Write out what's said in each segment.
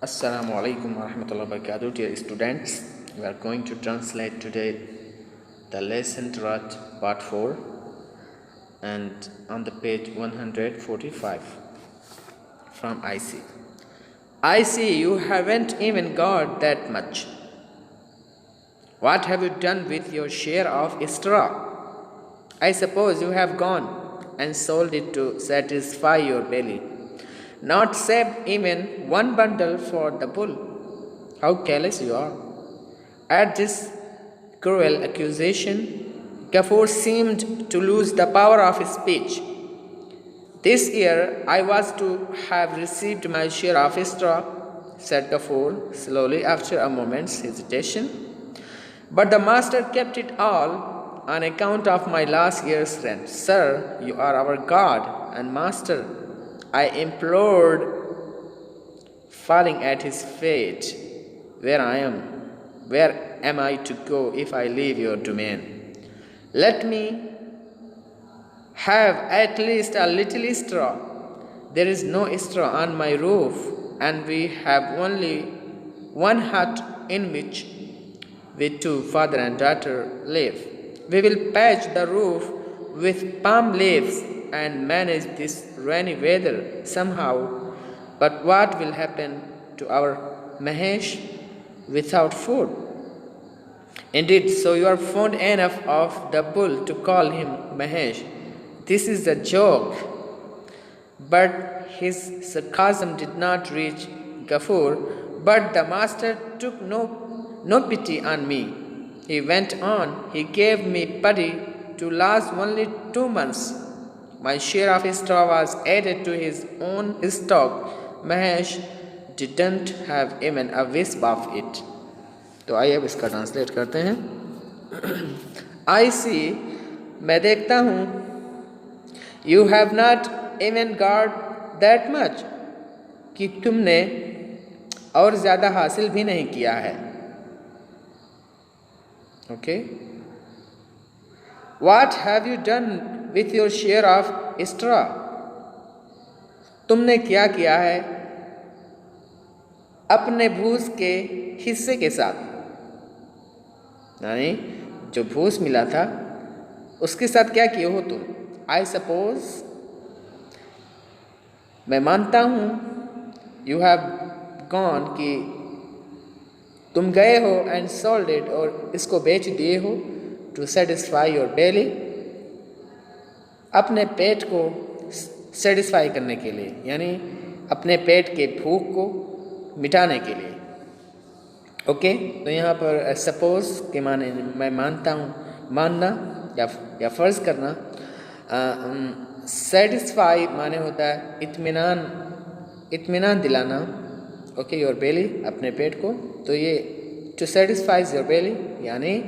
Assalamu alaikum warahmatullahi wabarakatuh. Dear students, we are going to translate today the lesson Tarat part 4 and on the page 145 from IC. I see you haven't even got that much. What have you done with your share of straw? I suppose you have gone and sold it to satisfy your belly. Not saved even one bundle for the bull. How careless you are. At this cruel accusation, Gafur seemed to lose the power of his speech. This year I was to have received my share of straw, said Gafur slowly after a moment's hesitation. But the master kept it all on account of my last year's rent. Sir, you are our God and master, I implored, falling at his feet. Where am I to go if I leave your domain? Let me have at least a little straw. There is no straw on my roof, and we have only one hut in which we two, father and daughter, live. We will patch the roof with palm leaves and manage this rainy weather somehow. But what will happen to our Mahesh without food? Indeed, so you are fond enough of the bull to call him Mahesh. This is a joke. But his sarcasm did not reach Gafur, but the master took no pity on me. He went on, he gave me putty to last only 2 months. My share of straw was added to his own stock. Mahesh didn't have even a wisp of it. तो आइए अब इसका translate करते हैं. I see, मैं देखता हूँ. You have not even got that much, कि तुमने और ज़्यादा हासिल भी नहीं किया है. Okay? What have you done with your share of straw? तुमने क्या किया है अपने भूस के हिस्से के साथ? यानी जो भूस मिला था उसके साथ क्या किए हो तुम? I suppose, मैं मानता हूँ, you have gone, कि तुम गए हो and sold it, और इसको बेच दिए हो, to satisfy your belly, अपने पेट को सेटिस्फाई करने के लिए, यानी अपने पेट के भूख को मिटाने के लिए. ओके, तो यहाँ पर सपोज के माने मैं मानता हूँ, मानना या फ़र्ज़ करना. सेटिस्फाई माने होता है इत्मीनान दिलाना. ओके, योर बेली, अपने पेट को. तो ये टू सेटिस्फाइज योर बेली यानी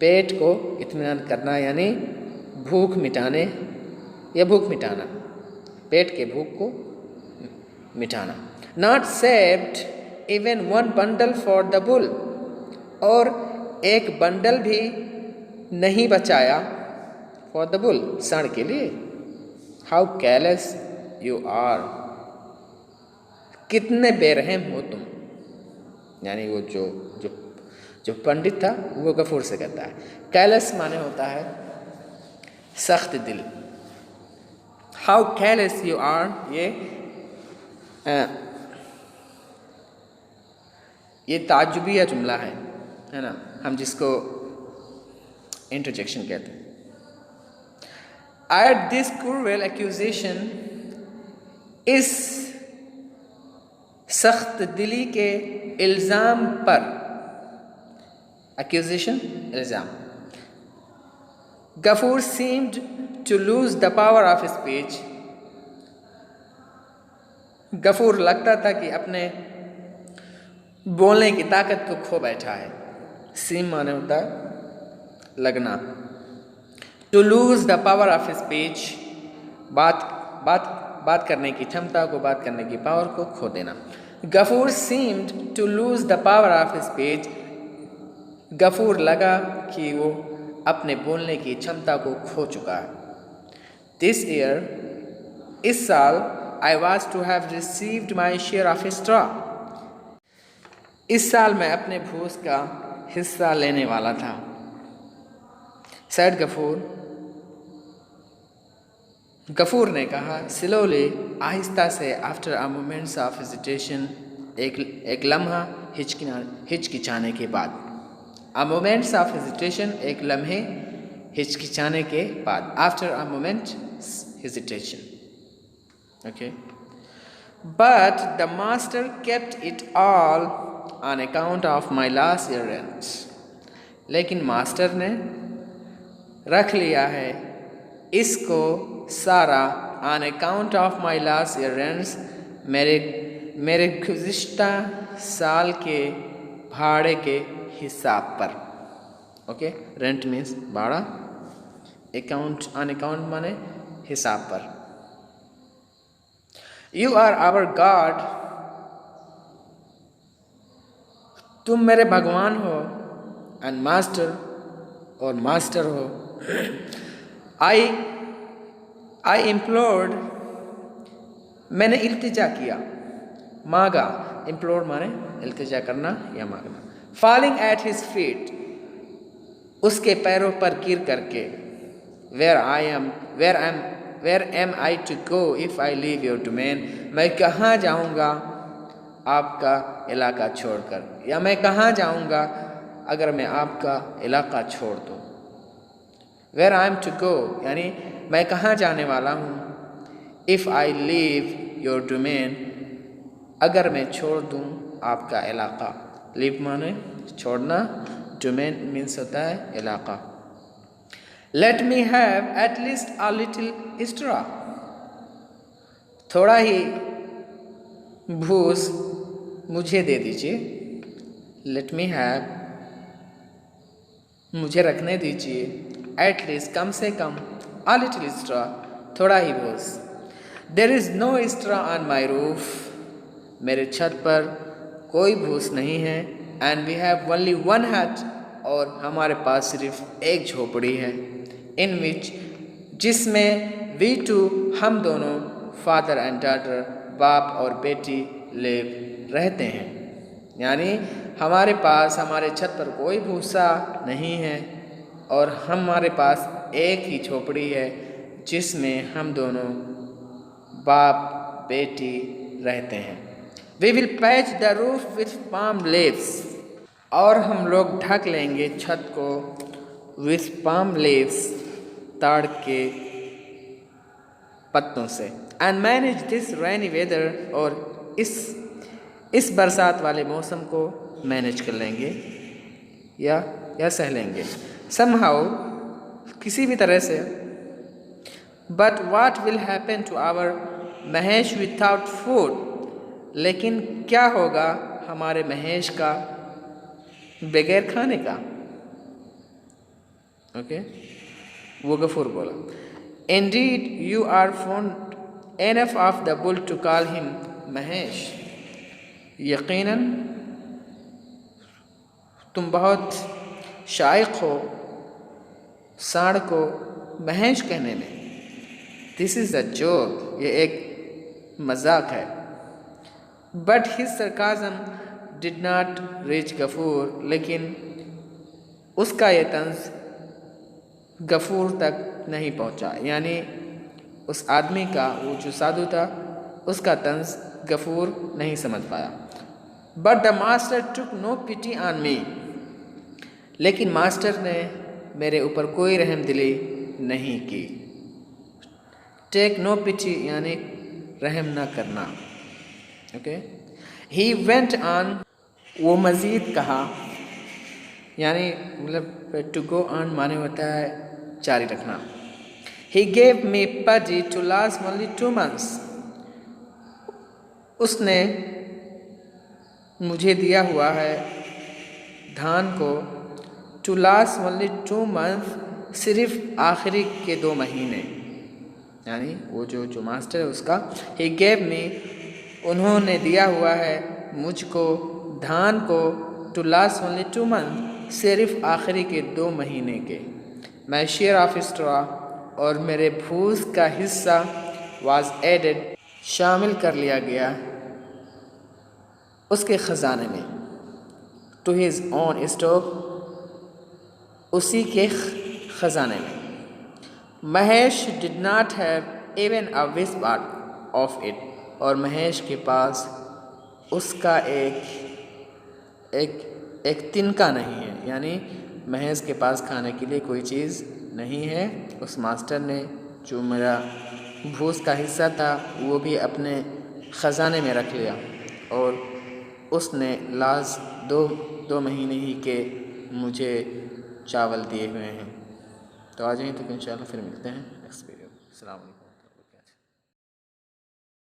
पेट को इत्मीनान करना, यानी भूख मिटाने या भूख मिटाना, पेट के भूख को मिटाना. Not saved even one bundle for the bull, और एक बंडल भी नहीं बचाया फॉर द बुल, सांड के लिए. हाउ केयरलेस यू आर, कितने बेरहम हो तुम. यानी वो जो पंडित था वो गफूर से कहता है. केयरलेस माने होता है सख्त दिल. हाउ केयरलेस यू आर, ये ताजुबिया जुमला है ना, हम जिसको इंटरजेक्शन कहते हैं. At this cruel accusation, इस सख्त दिली के इल्ज़ाम पर, accusation इल्ज़ाम, Gafur seemed to lose the power of speech. Ghafoor लगता था कि अपने बोलने की ताकत को खो बैठा है. सीम माने होता है लगना. To lose the power of speech, बात करने की क्षमता को, बात करने की पावर को खो देना. Gafoor seemed to lose the power of speech, Gafoor लगा कि वो अपने बोलने की क्षमता को खो चुका है. दिस ईयर, इस साल, I was to have received my share of straw. इस साल मैं अपने भूस का हिस्सा लेने वाला था। सैड गफूर ने कहा, स्लोली, आहिस्ता से, after a moments of hesitation, एक लम्हा हिचकिचाने के बाद। अ मोमेंट्स ऑफ हेजिटेशन, एक लम्हे हिचकिचाने के बाद। After a moment hesitation, okay. But the master kept it all on account of my last year rent. लेकिन मास्टर ने रख लिया है इसको सारा, on account of my last year rents, मेरे गुज़िश्ता साल के भाड़े के हिसाब पर। ओके, रेंट मीन्स भाड़ा, अकाउंट, ऑन अकाउंट माने हिसाब पर। यू आर आवर गॉड, तुम मेरे भगवान हो, एंड मास्टर, और मास्टर हो। आई इम्प्लोर्ड, मैंने इल्तिजा किया, मांगा, इम्प्लोर्ड माने इल्तिजा करना या मांगना। फॉलिंग एट हिज फीट, उसके पैरों पर गिर करके। Where am I to go if I leave your domain, मैं कहाँ जाऊँगा आपका इलाका छोड़कर, या मैं कहाँ जाऊँगा अगर मैं आपका इलाका छोड़ दूँ। Where I am to go यानी मैं कहाँ जाने वाला हूँ। If I leave your domain, अगर मैं छोड़ दूँ आपका इलाका। लीव माने छोड़ना, डोमेन मीन्स होता है इलाका। Let me have at least a little extra, थोड़ा ही भूस मुझे दे दीजिए। लेट मी हैव, मुझे रखने दीजिए, एट लीस्ट कम से कम, अ लिटिल एक्स्ट्रा, थोड़ा ही भूस। There is no extra on my roof, मेरे छत पर कोई भूस नहीं है। And we have only one hut, और हमारे पास सिर्फ एक झोपड़ी है। इन विच, जिसमें वी टू, हम दोनों, फादर एंड डॉटर, बाप और बेटी, लिव, रहते हैं। यानी हमारे पास, हमारे छत पर कोई भूसा नहीं है, और हमारे पास एक ही झोपड़ी है जिसमें हम दोनों, बाप बेटी, रहते हैं। We will patch the roof with palm leaves, और हम लोग ढक लेंगे छत को विथ पाम लीव्स, ताड़ के पत्तों से। And manage this rainy weather, और इस बरसात वाले मौसम को मैनेज कर लेंगे या सह लेंगे। समहाउ, किसी भी तरह से। But what will happen to our Mahesh without food, लेकिन क्या होगा हमारे महेश का बगैर खाने का। ओके, वो गफूर बोला, indeed you are fond enough of the bull to call him Mahesh, यकीनन तुम बहुत शाइक हो सांड को महेश कहने में। दिस इज़ अ जोक, ये एक मजाक है। But his sarcasm did not reach Gafoor, लेकिन उसका ये तंज गफूर तक नहीं पहुंचा। यानी उस आदमी का, वो जो साधु था, उसका तंज गफूर नहीं समझ पाया। But the master took no pity on me, लेकिन मास्टर ने मेरे ऊपर कोई रहम दिली नहीं की। टेक नो पिटी यानी रहम ना करना। ओके, ही वेंट ऑन, वो मज़ीद कहा, यानी मतलब टू गो ऑन माने होता है जारी रखना। ही गेव मी पडी टू लास्ट ओनली 2 months, उसने मुझे दिया हुआ है धान को टू लास्ट ओनली 2 months, सिर्फ आखिरी के 2 महीने। यानी वो जो मास्टर है उसका, ही गेव मी, उन्होंने दिया हुआ है मुझको धान को टू लास्ट ओनली 2 months, सिर्फ आखिरी के 2 महीने के। माई शेयर ऑफ स्ट्रॉ, और मेरे भूस का हिस्सा वाज एडेड, शामिल कर लिया गया उसके ख़जाने में। टू हिज ओन स्टोक, उसी के ख़जाने में। Mahesh did not have even a whisper of it, और महेश के पास उसका एक तिनका नहीं है, यानी महेश के पास खाने के लिए कोई चीज़ नहीं है। उस मास्टर ने जो मेरा भूस का हिस्सा था वो भी अपने ख़जाने में रख लिया, और उसने लास्ट दो महीने ही के मुझे चावल दिए हुए हैं। तो आ जाइए, तो इंशाल्लाह फिर मिलते हैं नेक्स्ट वीडियो। अस्सलाम वालेकुम।